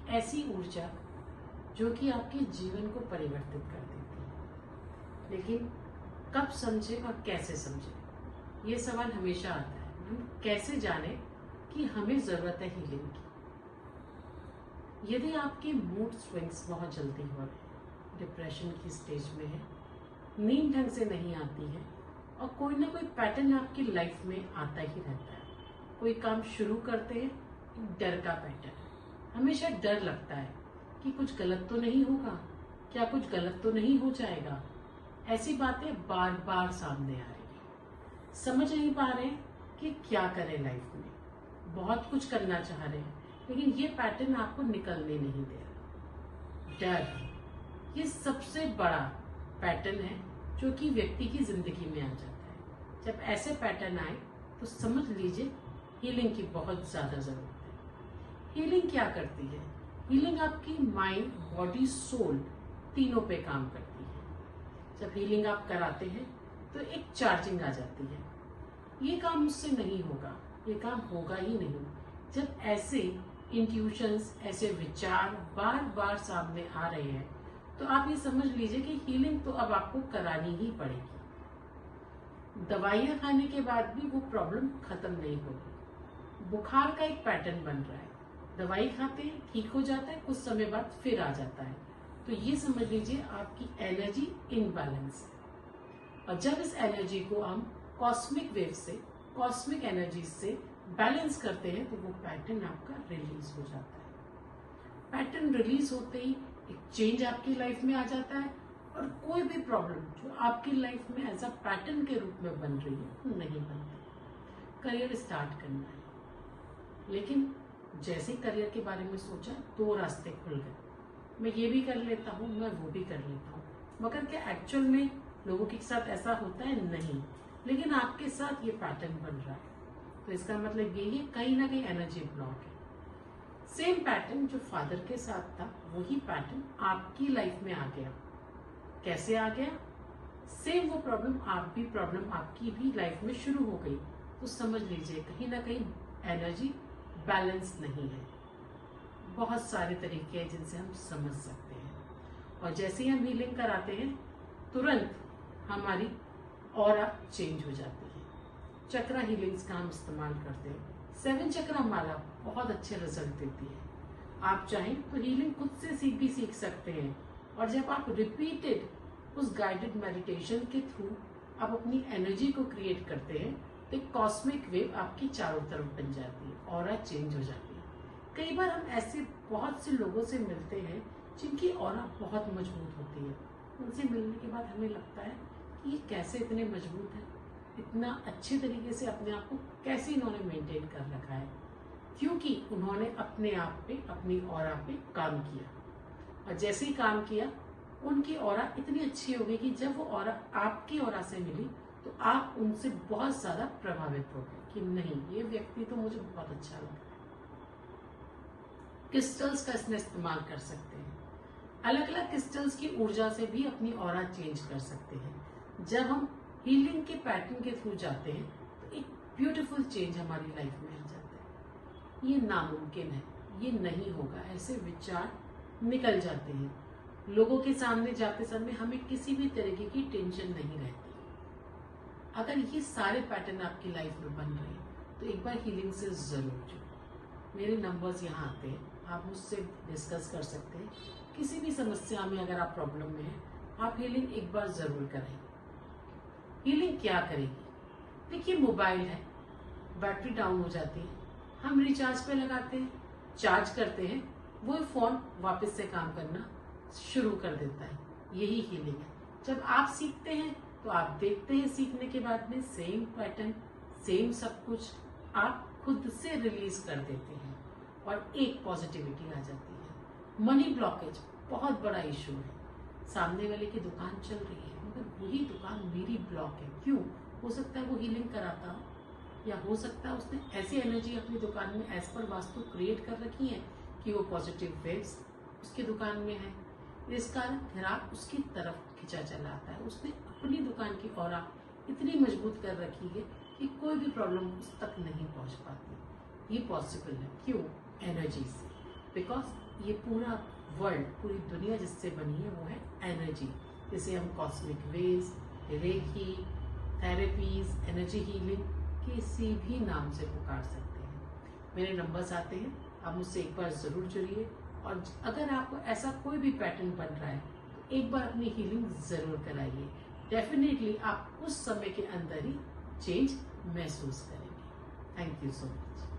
ऐसी ऊर्जा जो कि आपके जीवन को परिवर्तित कर देती है। लेकिन कब समझे और कैसे समझे, ये सवाल हमेशा आता है। हम कैसे जाने कि हमें जरूरत है हीलिंग की। यदि आपके मूड स्विंग्स बहुत जल्दी हो रहे हैं, डिप्रेशन की स्टेज में है, नींद ढंग से नहीं आती है और कोई ना कोई पैटर्न आपकी लाइफ में आता ही रहता है। कोई काम शुरू करते हैं, डर का पैटर्न, हमेशा डर लगता है कि कुछ गलत तो नहीं होगा, क्या कुछ गलत तो नहीं हो जाएगा। ऐसी बातें बार बार सामने आ रही है। समझ नहीं पा रहे कि क्या करें लाइफ में, बहुत कुछ करना चाह रहे हैं लेकिन ये पैटर्न आपको निकलने नहीं दे रहा। डर ये सबसे बड़ा पैटर्न है जो कि व्यक्ति की जिंदगी में आ जाता है। जब ऐसे पैटर्न आए तो समझ लीजिए हीलिंग की बहुत ज्यादा जरूरत है। हीलिंग क्या करती है? हीलिंग आपकी माइंड, बॉडी, सोल तीनों पे काम करती है। जब हीलिंग आप कराते हैं तो एक चार्जिंग आ जाती है। ये काम मुझसे नहीं होगा, ये काम होगा ही नहीं। जब ऐसे इंट्यूशंस, ऐसे विचार बार बार सामने आ रहे हैं तो आप ये समझ लीजिए कि हीलिंग तो अब आपको करानी ही पड़ेगी। दवाइयां खाने के बाद भी वो प्रॉब्लम खत्म नहीं होगी। बुखार का एक पैटर्न बन रहा है, दवाई खाते हैं, ठीक हो जाता है, कुछ समय बाद फिर आ जाता है। तो ये समझ लीजिए आपकी एनर्जी इनबैलेंस है। और जब इस एनर्जी को हम कॉस्मिक वेव से, कॉस्मिक एनर्जी से बैलेंस करते हैं तो वो पैटर्न आपका रिलीज हो जाता है। पैटर्न रिलीज होते ही एक चेंज आपकी लाइफ में आ जाता है और कोई भी प्रॉब्लम जो आपकी लाइफ में एज अ पैटर्न के रूप में बन रही है वो नहीं बनती। करियर स्टार्ट करना है, लेकिन जैसे ही करियर के बारे में सोचा दो रास्ते खुल गए। मैं ये भी कर लेता हूँ, मैं वो भी कर लेता हूँ, मगर क्या एक्चुअल में लोगों के साथ ऐसा होता है? नहीं। लेकिन आपके साथ ये पैटर्न बन रहा है तो इसका मतलब यही है कहीं ना कहीं एनर्जी ब्लॉक है। सेम पैटर्न जो फादर के साथ था वही पैटर्न आपकी लाइफ में आ गया। कैसे आ गया? सेम वो प्रॉब्लम आपकी भी लाइफ में शुरू हो गई। तो समझ लीजिए कहीं ना कहीं एनर्जी बैलेंस नहीं है। बहुत सारे तरीके हैं जिनसे हम समझ सकते हैं। और जैसे ही हम हीलिंग कराते हैं तुरंत हमारी ऑरा चेंज हो जाती है। चक्रा हीलिंग्स का हम इस्तेमाल करते हैं। 7 चक्रा माला बहुत अच्छे रिजल्ट देती है। आप चाहें तो हीलिंग खुद से भी सीख सकते हैं। और जब आप रिपीटेड उस गाइडेड मेडिटेशन के थ्रू आप अपनी एनर्जी को क्रिएट करते हैं तो एक कॉस्मिक वेव आपकी चारों तरफ बन जाती है, ऑरा चेंज हो जाती है। कई बार हम ऐसे बहुत से लोगों से मिलते हैं जिनकी ऑरा बहुत मजबूत होती है। उनसे मिलने के बाद हमें लगता है कि ये कैसे इतने मजबूत हैं, इतना अच्छे तरीके से अपने आप को कैसे इन्होंने मेंटेन कर रखा है, क्योंकि उन्होंने अपने आप पे, अपनी ऑरा पे काम किया। और जैसे ही काम किया उनकी ऑरा इतनी अच्छी हो गई कि जब वो ऑरा आपकी ऑरा से मिली तो आप उनसे बहुत ज्यादा प्रभावित हो गए कि नहीं, ये व्यक्ति तो मुझे बहुत अच्छा लगा। क्रिस्टल्स का इसमें इस्तेमाल कर सकते हैं। अलग अलग क्रिस्टल्स की ऊर्जा से भी अपनी ऑरा चेंज कर सकते हैं। जब हम हीलिंग के पैटर्न के थ्रू जाते हैं तो एक ब्यूटीफुल चेंज हमारी लाइफ में आ जाता है। ये नामुमकिन है, ये नहीं होगा, ऐसे विचार निकल जाते हैं। लोगों के सामने जाते समय हमें किसी भी तरीके की टेंशन नहीं रहती। अगर ये सारे पैटर्न आपकी लाइफ में बन रहे हैं तो एक बार हीलिंग से जरूर जुड़ो। मेरे नंबर्स यहाँ आते हैं, आप मुझसे डिस्कस कर सकते हैं। किसी भी समस्या में अगर आप प्रॉब्लम में हैं, आप हीलिंग एक बार जरूर करें। हीलिंग क्या करेगी? देखिए, मोबाइल है, बैटरी डाउन हो जाती है, हम रिचार्ज पे लगाते हैं, चार्ज करते हैं, वो फोन वापस से काम करना शुरू कर देता है। यही हीलिंग है। जब आप सीखते हैं तो आप देखते हैं सीखने के बाद में सेम पैटर्न, सेम सब कुछ आप खुद से रिलीज कर देते हैं और एक पॉजिटिविटी आ जाती है। मनी ब्लॉकेज बहुत बड़ा इशू है। सामने वाले की दुकान चल रही है मगर वही दुकान मेरी ब्लॉक है। क्यों? हो सकता है वो हीलिंग कराता हो, या हो सकता है उसने ऐसी एनर्जी अपनी दुकान में एज पर वास्तु क्रिएट कर रखी है कि वो पॉजिटिव वेव्स उसकी दुकान में है। इस कारण ग्राहक उसकी तरफ खिंचा चला आता है। उसने अपनी दुकान की ऑरा इतनी मजबूत कर रखी है कि कोई भी प्रॉब्लम उस तक नहीं पहुंच पाती। ये पॉसिबल है। क्यों? एनर्जी से। बिकॉज ये पूरा वर्ल्ड, पूरी दुनिया जिससे बनी है वो है एनर्जी, जिसे हम cosmic waves, reiki, therapies, energy healing किसी भी नाम से पुकार सकते हैं। मेरे नंबर्स आते हैं, आप मुझसे एक बार ज़रूर जुड़िए, और अगर आपको ऐसा कोई भी पैटर्न बन रहा है तो एक बार अपनी हीलिंग ज़रूर कराइए। डेफिनेटली आप उस समय के अंदर ही चेंज महसूस करेंगे। Thank you so much.